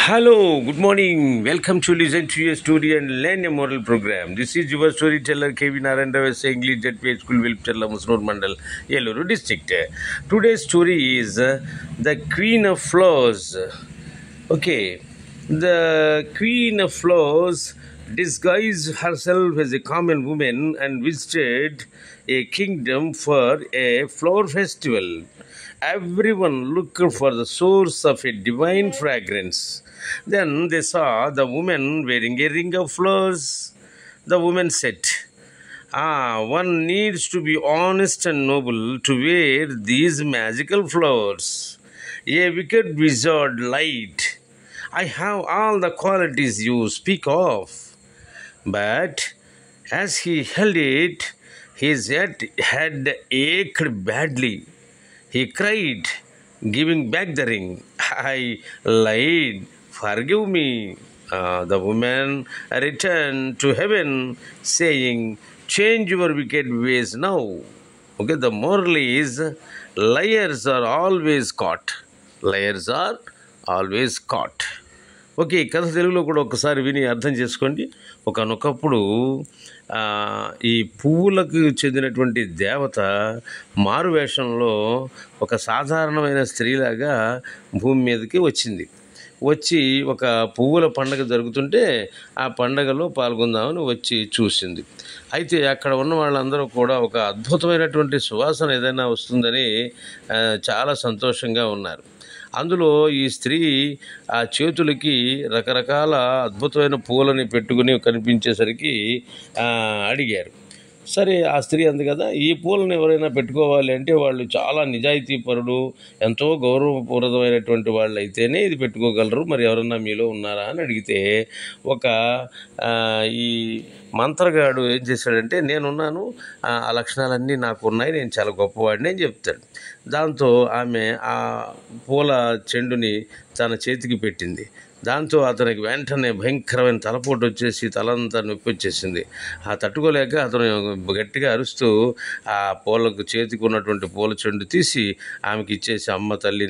Hello, good morning. Welcome to listen to your story and learn a moral program. This is your storyteller K.V. Narendra English Jetway School Vilpchalla Musnoor Mandal, Yelluru district. Today's story is The Queen of Flowers. Okay, the Queen of Flowers disguised herself as a common woman and visited a kingdom for a flower festival. Everyone looked for the source of a divine fragrance. Then they saw the woman wearing a ring of flowers. The woman said, one needs to be honest and noble to wear these magical flowers. A wicked wizard lied. I have all the qualities you speak of. But as he held it, his head ached badly. He cried, giving back the ring. I lied. Forgive me. The woman returned to heaven, saying, change your wicked ways now. Okay, the moral is liars are always caught. Liars are always caught. Okay, ఈ కథ తెలుగులో కూడా ఒకసారి విని అర్థం చేసుకోండి. ఒకనొకప్పుడు ఈ పువ్వులకు చెందినటువంటి దేవత మారువేషంలో ఒక సాధారణమైన స్త్రీలాగా భూమి మీదకి వచ్చింది. వచ్చి ఒక పువ్వుల పండగ జరుగుతుంటే ఆ పండగలో పాల్గొందామని వచ్చి చూసింది. అయితే అక్కడ ఉన్న వాళ్ళందరూ కూడా ఒక అద్భుతమైనటువంటి సువాసన ఏదైనా వస్తుందని చాలా సంతోషంగా ఉన్నారు. అందులో ఈ స్త్రీ ఆ చేతులకి రకరకాల అద్భుతమైన పూలని పెట్టుకుని కనిపించేసరికి అడిగారు. సరే, ఆ స్త్రీ అంది కదా, ఈ పూలను ఎవరైనా పెట్టుకోవాలి అంటే వాళ్ళు చాలా నిజాయితీపరుడు, ఎంతో గౌరవపూర్వకమైనటువంటి వాళ్ళు అయితేనే ఇది పెట్టుకోగలరు, మరి ఎవరన్నా మీలో ఉన్నారా అని అడిగితే ఒక ఈ మంత్రగాడు ఏం చేశాడంటే, నేనున్నాను, ఆ లక్షణాలన్నీ నాకు ఉన్నాయి, నేను చాలా గొప్పవాడిని అని చెప్తాడు. దాంతో ఆమె ఆ పూల చెండుని తన చేతికి పెట్టింది. దాంతో అతనికి వెంటనే భయంకరమైన తలపోటు వచ్చేసి తలంతా నొప్పి వచ్చేసింది. తట్టుకోలేక అతను గట్టిగా అరుస్తూ ఆ పూలకు చేతికి ఉన్నటువంటి పూల చెండు తీసి ఆమెకి ఇచ్చేసి, అమ్మ తల్లి,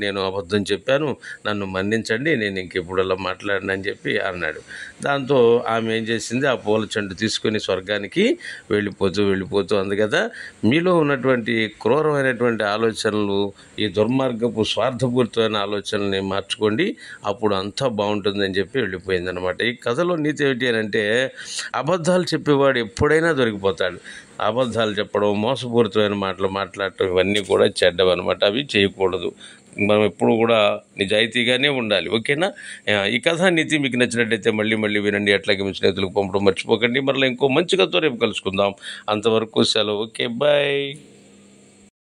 నేను అబద్ధం చెప్పాను, నన్ను మన్నించండి, నేను ఇంకెప్పుడల్లా మాట్లాడినని చెప్పి అన్నాడు. దాంతో ఆమె ఏం చేసింది, ఆ పూల చెండు తీసుకొని స్వర్గానికి వెళ్ళిపోతూ అంది కదా, మీలో ఉన్నటువంటి క్రూరమైనటువంటి ఆలోచనలు, ఈ దుర్మార్గపు స్వార్థపూరితమైన ఆలోచనల్ని మార్చుకోండి, అప్పుడు అంతా బాగుంటుందని చెప్పి వెళ్ళిపోయిందనమాట. ఈ కథలో నీతి ఏమిటి అని అంటే, అబద్ధాలు చెప్పేవాడు ఎప్పుడైనా దొరికిపోతాడు. అబద్ధాలు చెప్పడం, మోసపూరితమైన మాటలు మాట్లాడటం, ఇవన్నీ కూడా చెడ్డవన్నమాట. అవి చేయకూడదు. మనం ఎప్పుడు కూడా నిజాయితీగానే ఉండాలి. ఓకేనా? ఈ కథ నీతి మీకు నచ్చినట్టయితే మళ్ళీ వినండి. అట్లాగే మీ స్నేహితులకు పంపడం మర్చిపోకండి. మరలా ఇంకో మంచి కథతో రేపు కలుసుకుందాం. అంతవరకు సెలవు. Okay, bye.